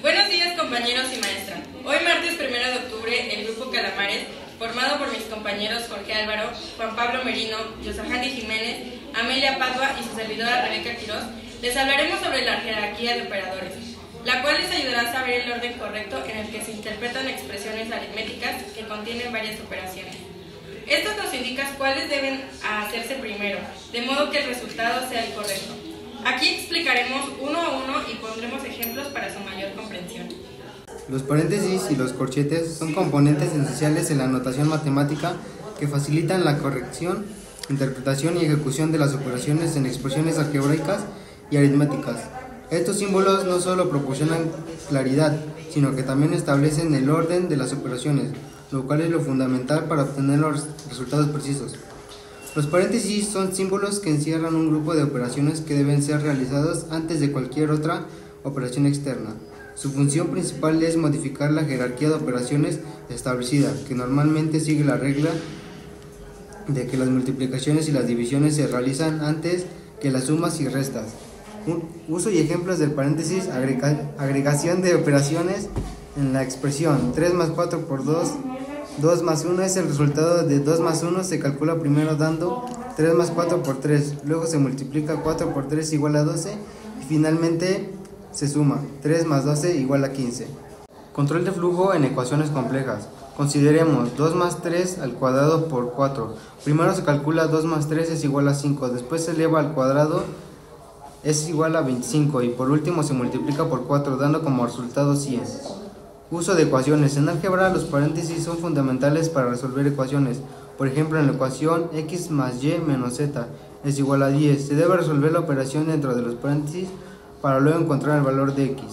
Buenos días, compañeros y maestra. Hoy martes 1 de octubre, el grupo Calamares, formado por mis compañeros Jorge Álvaro, Juan Pablo Merino, Yosahani Jiménez, Amelia Padua y su servidora Rebeca Quiroz, les hablaremos sobre la jerarquía de operadores, la cual les ayudará a saber el orden correcto en el que se interpretan expresiones aritméticas que contienen varias operaciones. Esto nos indica cuáles deben hacerse primero, de modo que el resultado sea el correcto. Aquí explicaremos uno a uno y pondremos ejemplos para su mayor comprensión. Los paréntesis y los corchetes son componentes esenciales en la notación matemática que facilitan la corrección, interpretación y ejecución de las operaciones en expresiones algebraicas y aritméticas. Estos símbolos no solo proporcionan claridad, sino que también establecen el orden de las operaciones, lo cual es lo fundamental para obtener los resultados precisos. Los paréntesis son símbolos que encierran un grupo de operaciones que deben ser realizadas antes de cualquier otra operación externa. Su función principal es modificar la jerarquía de operaciones establecida, que normalmente sigue la regla de que las multiplicaciones y las divisiones se realizan antes que las sumas y restas. Uso y ejemplos del paréntesis: agregación de operaciones en la expresión 3 más 4 por 2. 2 más 1 es el resultado de 2 más 1, se calcula primero dando 3 más 4 por 3, luego se multiplica 4 por 3 igual a 12 y finalmente se suma 3 más 12 igual a 15. Control de flujo en ecuaciones complejas. Consideremos 2 más 3 al cuadrado por 4. Primero se calcula 2 más 3 es igual a 5, después se eleva al cuadrado es igual a 25 y por último se multiplica por 4 dando como resultado 100. Uso de ecuaciones. En álgebra los paréntesis son fundamentales para resolver ecuaciones. Por ejemplo, en la ecuación x más y menos z es igual a 10, se debe resolver la operación dentro de los paréntesis para luego encontrar el valor de x.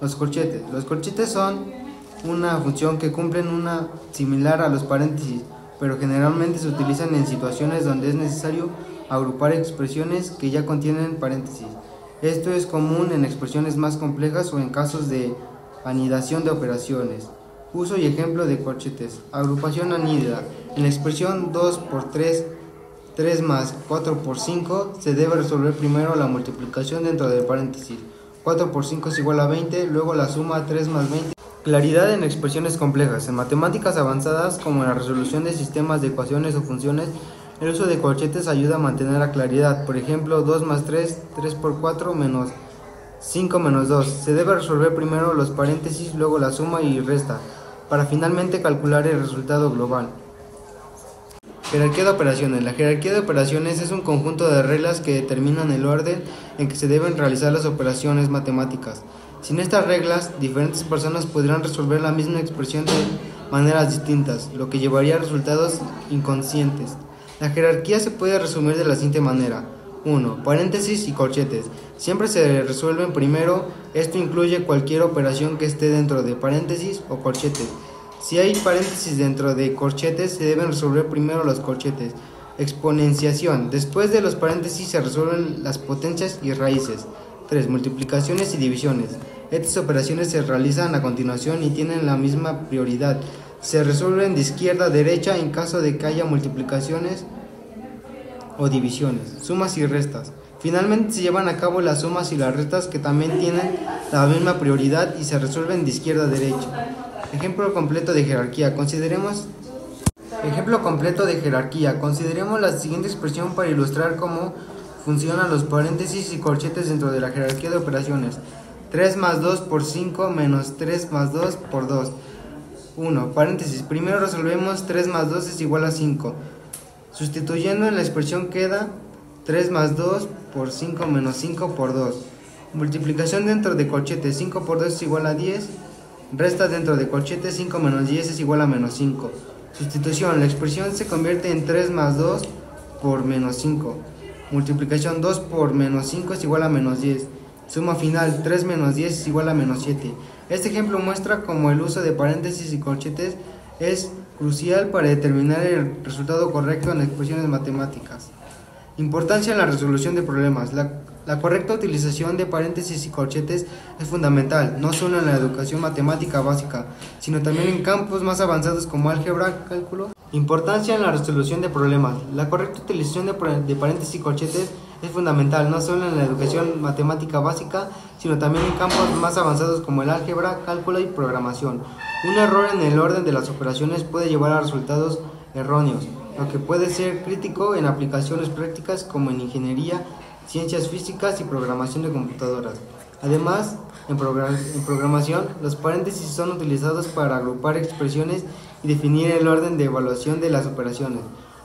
Los corchetes. Los corchetes son una función que cumplen una similar a los paréntesis, pero generalmente se utilizan en situaciones donde es necesario agrupar expresiones que ya contienen paréntesis. Esto es común en expresiones más complejas o en casos de anidación de operaciones. Uso y ejemplo de corchetes. Agrupación anídida. En la expresión 2 por 3, 3 más 4 por 5, se debe resolver primero la multiplicación dentro del paréntesis. 4 por 5 es igual a 20, luego la suma 3 más 20. Claridad en expresiones complejas. En matemáticas avanzadas, como en la resolución de sistemas de ecuaciones o funciones, el uso de corchetes ayuda a mantener la claridad. Por ejemplo, 2 más 3, 3 por 4 menos 5 menos 2. Se debe resolver primero los paréntesis, luego la suma y resta, para finalmente calcular el resultado global. Jerarquía de operaciones. La jerarquía de operaciones es un conjunto de reglas que determinan el orden en que se deben realizar las operaciones matemáticas. Sin estas reglas, diferentes personas podrían resolver la misma expresión de maneras distintas, lo que llevaría a resultados inconscientes. La jerarquía se puede resumir de la siguiente manera. 1. Paréntesis y corchetes. Siempre se resuelven primero. Esto incluye cualquier operación que esté dentro de paréntesis o corchetes. Si hay paréntesis dentro de corchetes, se deben resolver primero los corchetes. Exponenciación. Después de los paréntesis se resuelven las potencias y raíces. 3. Multiplicaciones y divisiones. Estas operaciones se realizan a continuación y tienen la misma prioridad. Se resuelven de izquierda a derecha en caso de que haya multiplicaciones o divisiones, sumas y restas. Finalmente se llevan a cabo las sumas y las restas, que también tienen la misma prioridad y se resuelven de izquierda a derecha. Ejemplo completo de jerarquía. Consideremos la siguiente expresión para ilustrar cómo funcionan los paréntesis y corchetes dentro de la jerarquía de operaciones. 3 más 2 por 5 menos 3 más 2 por 2. 1. Paréntesis. Primero resolvemos 3 más 2 es igual a 5. Sustituyendo en la expresión queda 3 más 2 por 5 menos 5 por 2. Multiplicación dentro de corchetes. 5 por 2 es igual a 10. Resta dentro de corchetes. 5 menos 10 es igual a menos 5. Sustitución. La expresión se convierte en 3 más 2 por menos 5. Multiplicación. 2 por menos 5 es igual a menos 10. Suma final. 3 menos 10 es igual a menos 7. Este ejemplo muestra cómo el uso de paréntesis y corchetes es crucial para determinar el resultado correcto en expresiones matemáticas. Importancia en la resolución de problemas. La correcta utilización de paréntesis y corchetes es fundamental, no solo en la educación matemática básica, sino también en campos más avanzados como álgebra, cálculo. Importancia en la resolución de problemas. La correcta utilización de paréntesis y corchetes es fundamental no solo en la educación matemática básica, sino también en campos más avanzados como el álgebra, cálculo y programación. Un error en el orden de las operaciones puede llevar a resultados erróneos, lo que puede ser crítico en aplicaciones prácticas como en ingeniería, ciencias físicas y programación de computadoras. Además, en programación, los paréntesis son utilizados para agrupar expresiones y definir el orden de evaluación de las operaciones,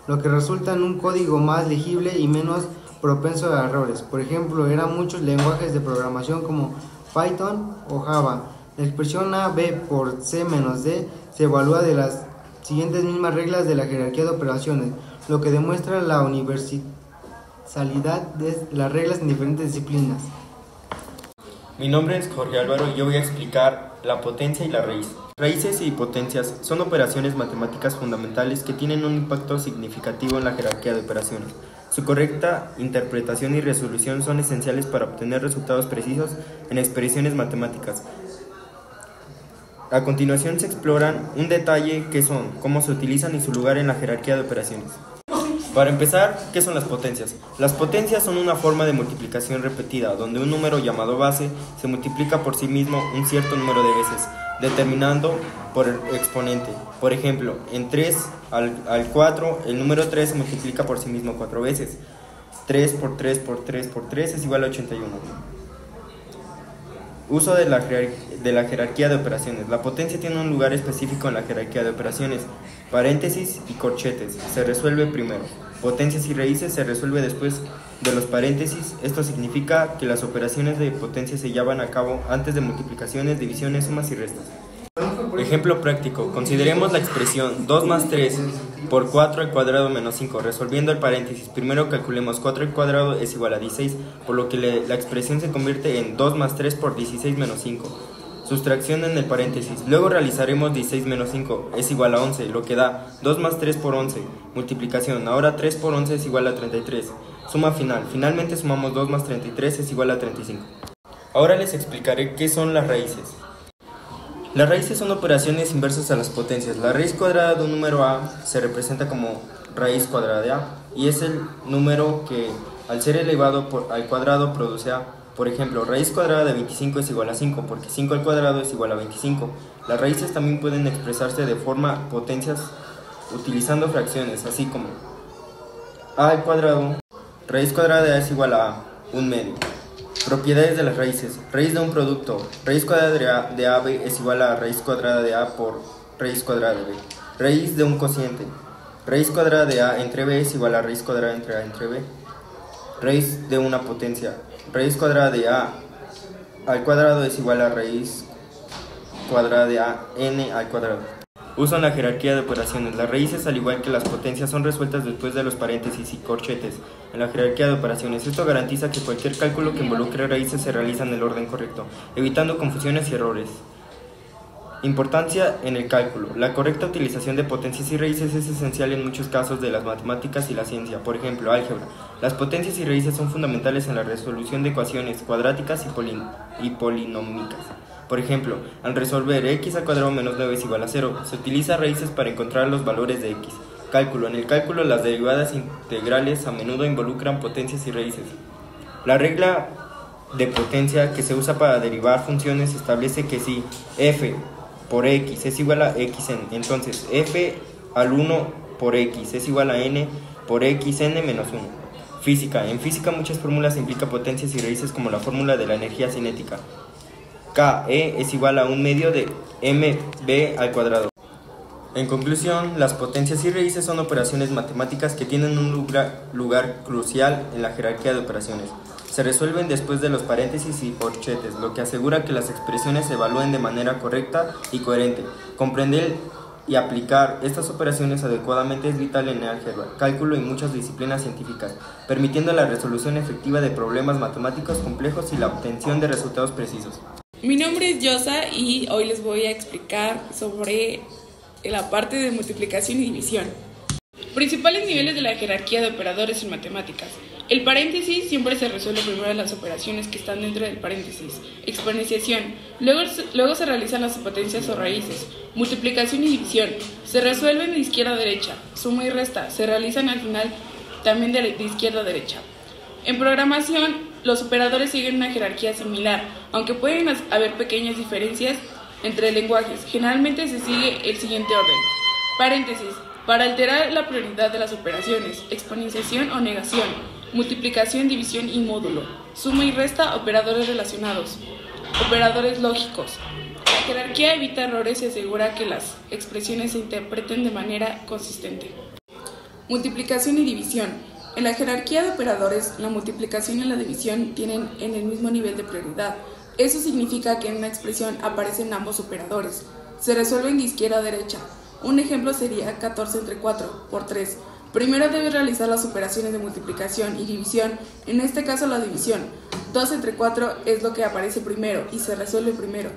lo que resulta en un código más legible y menos propenso a errores. Por ejemplo, eran muchos lenguajes de programación como Python o Java. La expresión A, B por C menos D se evalúa de las siguientes mismas reglas de la jerarquía de operaciones, lo que demuestra la universalidad de las reglas en diferentes disciplinas. Mi nombre es Jorge Álvaro y yo voy a explicar la potencia y la raíz. Raíces y potencias son operaciones matemáticas fundamentales que tienen un impacto significativo en la jerarquía de operaciones. Su correcta interpretación y resolución son esenciales para obtener resultados precisos en expresiones matemáticas. A continuación se exploran un detalle que son, cómo se utilizan y su lugar en la jerarquía de operaciones. Para empezar, ¿qué son las potencias? Las potencias son una forma de multiplicación repetida, donde un número llamado base se multiplica por sí mismo un cierto número de veces, determinando por el exponente. Por ejemplo, en 3 al 4, el número 3 se multiplica por sí mismo 4 veces. 3 por 3 por 3 por 3 es igual a 81. Uso de la jerarquía de operaciones. La potencia tiene un lugar específico en la jerarquía de operaciones. Paréntesis y corchetes se resuelve primero. Potencias y raíces se resuelve después de los paréntesis. Esto significa que las operaciones de potencia se llevan a cabo antes de multiplicaciones, divisiones, sumas y restas. Ejemplo práctico. Consideremos la expresión 2 más 3 por 4 al cuadrado menos 5. Resolviendo el paréntesis, primero calculemos 4 al cuadrado es igual a 16, por lo que la expresión se convierte en 2 más 3 por 16 menos 5. Sustracción en el paréntesis. Luego realizaremos 16 menos 5 es igual a 11, lo que da 2 más 3 por 11. Multiplicación. Ahora 3 por 11 es igual a 33. Suma final. Finalmente sumamos 2 más 33 es igual a 35. Ahora les explicaré qué son las raíces. Las raíces son operaciones inversas a las potencias. La raíz cuadrada de un número A se representa como raíz cuadrada de A y es el número que al ser elevado al cuadrado produce A. Por ejemplo, raíz cuadrada de 25 es igual a 5 porque 5 al cuadrado es igual a 25. Las raíces también pueden expresarse de forma potencias utilizando fracciones, así como A al cuadrado, raíz cuadrada de A es igual a 1 medio. Propiedades de las raíces. Raíz de un producto. Raíz cuadrada de AB es igual a raíz cuadrada de A por raíz cuadrada de B. Raíz de un cociente. Raíz cuadrada de A entre B es igual a raíz cuadrada entre A entre B. Raíz de una potencia. Raíz cuadrada de A al cuadrado es igual a raíz cuadrada de A n al cuadrado. Uso en la jerarquía de operaciones. Las raíces, al igual que las potencias, son resueltas después de los paréntesis y corchetes en la jerarquía de operaciones. Esto garantiza que cualquier cálculo que involucre raíces se realiza en el orden correcto, evitando confusiones y errores. Importancia en el cálculo. La correcta utilización de potencias y raíces es esencial en muchos casos de las matemáticas y la ciencia. Por ejemplo, álgebra. Las potencias y raíces son fundamentales en la resolución de ecuaciones cuadráticas y polinómicas. Por ejemplo, al resolver x al cuadrado menos 9 es igual a 0, se utiliza raíces para encontrar los valores de x. Cálculo. En el cálculo, las derivadas integrales a menudo involucran potencias y raíces. La regla de potencia que se usa para derivar funciones establece que si f por x es igual a xn, entonces f al 1 por x es igual a n por xn menos 1. Física. En física muchas fórmulas implican potencias y raíces, como la fórmula de la energía cinética. Ke es igual a 1 medio de mb al cuadrado. En conclusión, las potencias y raíces son operaciones matemáticas que tienen un lugar crucial en la jerarquía de operaciones. Se resuelven después de los paréntesis y corchetes, lo que asegura que las expresiones se evalúen de manera correcta y coherente. Comprender y aplicar estas operaciones adecuadamente es vital en el álgebra, cálculo y muchas disciplinas científicas, permitiendo la resolución efectiva de problemas matemáticos complejos y la obtención de resultados precisos. Mi nombre es Yosa y hoy les voy a explicar sobre la parte de multiplicación y división. Principales niveles de la jerarquía de operadores en matemáticas. El paréntesis siempre se resuelve primero las operaciones que están dentro del paréntesis. Exponenciación. Luego se realizan las potencias o raíces. Multiplicación y división. Se resuelven de izquierda a derecha. Suma y resta. Se realizan al final también de izquierda a derecha. En programación, los operadores siguen una jerarquía similar, aunque pueden haber pequeñas diferencias entre lenguajes. Generalmente se sigue el siguiente orden. Paréntesis, para alterar la prioridad de las operaciones, exponenciación o negación, multiplicación, división y módulo, suma y resta, operadores relacionados, operadores lógicos. La jerarquía evita errores y asegura que las expresiones se interpreten de manera consistente. Multiplicación y división. En la jerarquía de operadores, la multiplicación y la división tienen en el mismo nivel de prioridad. Eso significa que en una expresión aparecen ambos operadores. Se resuelven de izquierda a derecha. Un ejemplo sería 14 entre 4 por 3. Primero debes realizar las operaciones de multiplicación y división, en este caso la división. 2 entre 4 es lo que aparece primero y se resuelve primero.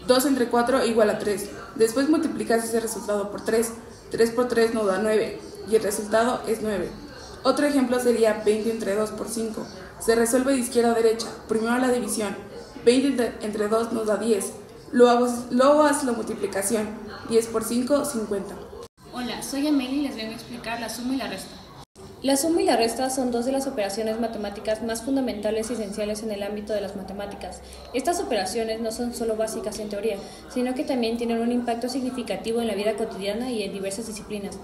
2 entre 4 igual a 3. Después multiplicas ese resultado por 3. 3 por 3 nos da 9 y el resultado es 9. Otro ejemplo sería 20 entre 2 por 5. Se resuelve de izquierda a derecha. Primero la división. 20 entre 2 nos da 10. Luego haz la multiplicación. 10 por 5, 50. Hola, soy Amelia y les vengo a explicar la suma y la resta. La suma y la resta son dos de las operaciones matemáticas más fundamentales y esenciales en el ámbito de las matemáticas. Estas operaciones no son solo básicas en teoría, sino que también tienen un impacto significativo en la vida cotidiana y en diversas disciplinas.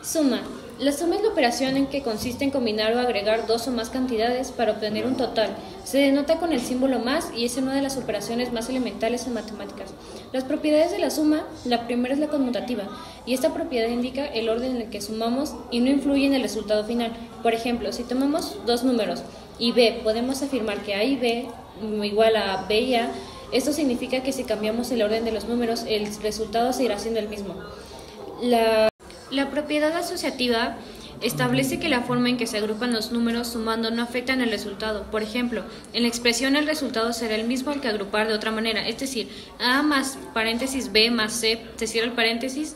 Suma. La suma es la operación en que consiste en combinar o agregar dos o más cantidades para obtener un total. Se denota con el símbolo más y es una de las operaciones más elementales en matemáticas. Las propiedades de la suma, la primera es la conmutativa, y esta propiedad indica el orden en el que sumamos y no influye en el resultado final. Por ejemplo, si tomamos dos números y b, podemos afirmar que a y b igual a b y a. Esto significa que si cambiamos el orden de los números, el resultado seguirá siendo el mismo. La propiedad asociativa establece que la forma en que se agrupan los números sumando no afectan el resultado. Por ejemplo, en la expresión el resultado será el mismo al que agrupar de otra manera, es decir, a más paréntesis b más c, se cierra el paréntesis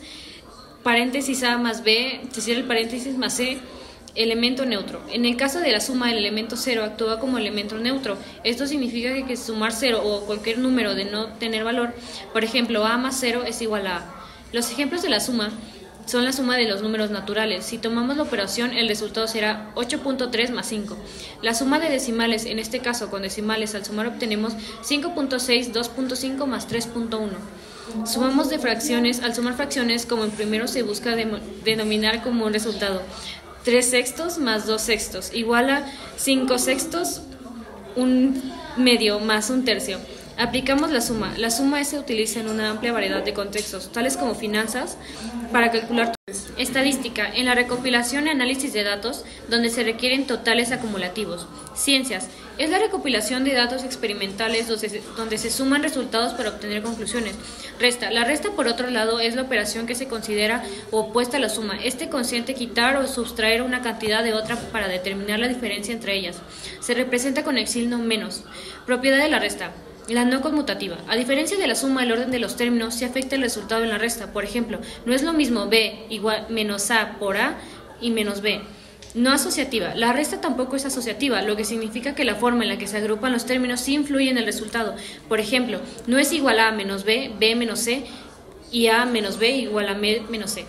a más b, se cierra el paréntesis más c, elemento neutro. En el caso de la suma, el elemento 0 actúa como elemento neutro. Esto significa que sumar 0 o cualquier número de no tener valor, por ejemplo, a más 0 es igual a a. Los ejemplos de la suma son la suma de los números naturales. Si tomamos la operación, el resultado será 8.3 más 5. La suma de decimales, en este caso con decimales, al sumar obtenemos 5.6, 2.5 más 3.1. Sumamos de fracciones, al sumar fracciones, como en primero se busca denominar como un resultado. 3 sextos más 2 sextos, igual a 5 sextos, 1 medio más 1 tercio. Aplicamos la suma. La suma se utiliza en una amplia variedad de contextos, tales como finanzas, para calcular estadística, en la recopilación y análisis de datos, donde se requieren totales acumulativos. Ciencias, es la recopilación de datos experimentales donde se suman resultados para obtener conclusiones. Resta. La resta, por otro lado, es la operación que se considera opuesta a la suma. Este consiste quitar o sustraer una cantidad de otra para determinar la diferencia entre ellas. Se representa con el signo menos. Propiedad de la resta. La no conmutativa. A diferencia de la suma, el orden de los términos sí afecta el resultado en la resta. Por ejemplo, no es lo mismo b igual menos a por a y menos b. No asociativa. La resta tampoco es asociativa, lo que significa que la forma en la que se agrupan los términos sí influye en el resultado. Por ejemplo, no es igual a menos b menos c y a menos b igual a b menos c.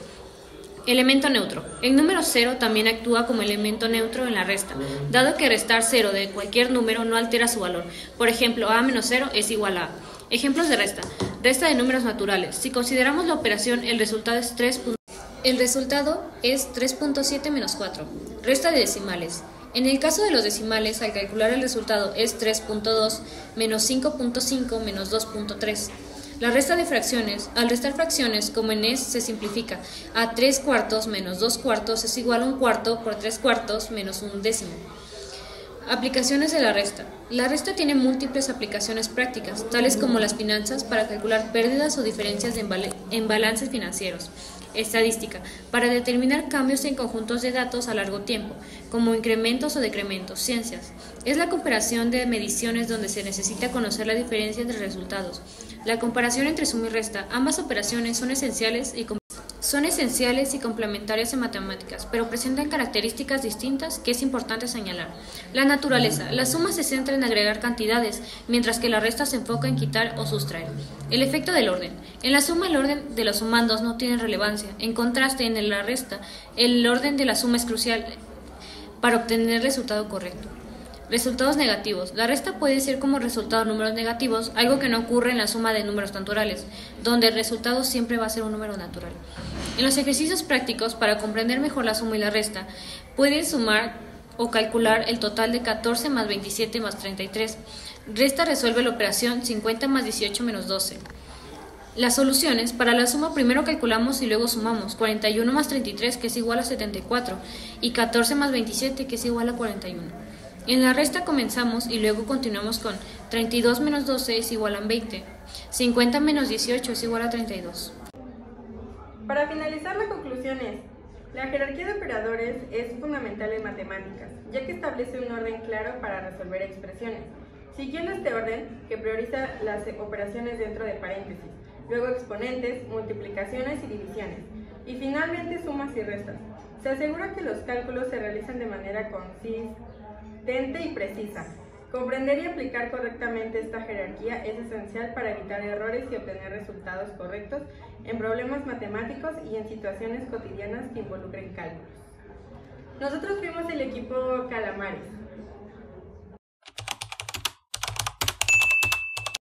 Elemento neutro. El número 0 también actúa como elemento neutro en la resta, dado que restar 0 de cualquier número no altera su valor. Por ejemplo, a menos 0 es igual a. Ejemplos de resta. Resta de números naturales. Si consideramos la operación, el resultado es 3.7 menos 4. Resta de decimales. En el caso de los decimales, al calcular el resultado es 3.2 menos 5.5 menos 2.3. La resta de fracciones. Al restar fracciones, como en es, se simplifica. A 3 cuartos menos 2 cuartos es igual a 1 cuarto por 3 cuartos menos 1 décimo. Aplicaciones de la resta. La resta tiene múltiples aplicaciones prácticas, tales como las finanzas para calcular pérdidas o diferencias en balances financieros. Estadística, para determinar cambios en conjuntos de datos a largo tiempo, como incrementos o decrementos. Ciencias, es la comparación de mediciones donde se necesita conocer la diferencia entre resultados. La comparación entre suma y resta, ambas operaciones son esenciales y complementarias en matemáticas, pero presentan características distintas que es importante señalar. La naturaleza. La suma se centra en agregar cantidades, mientras que la resta se enfoca en quitar o sustraer. El efecto del orden. En la suma, el orden de los sumandos no tiene relevancia. En contraste, en la resta, el orden de la suma es crucial para obtener el resultado correcto. Resultados negativos. La resta puede ser como resultado números negativos, algo que no ocurre en la suma de números naturales, donde el resultado siempre va a ser un número natural. En los ejercicios prácticos, para comprender mejor la suma y la resta, pueden sumar o calcular el total de 14 más 27 más 33. Resta resuelve la operación 50 más 18 menos 12. Las soluciones. Para la suma primero calculamos y luego sumamos 41 más 33, que es igual a 74, y 14 más 27, que es igual a 41. En la resta comenzamos y luego continuamos con 32 menos 12 es igual a 20, 50 menos 18 es igual a 32. Para finalizar, la conclusión es: la jerarquía de operadores es fundamental en matemáticas, ya que establece un orden claro para resolver expresiones, siguiendo este orden que prioriza las operaciones dentro de paréntesis, luego exponentes, multiplicaciones y divisiones, y finalmente sumas y restas. Se asegura que los cálculos se realizan de manera consistente y precisa. Comprender y aplicar correctamente esta jerarquía es esencial para evitar errores y obtener resultados correctos en problemas matemáticos y en situaciones cotidianas que involucren cálculos. Nosotros fuimos el equipo Calamares.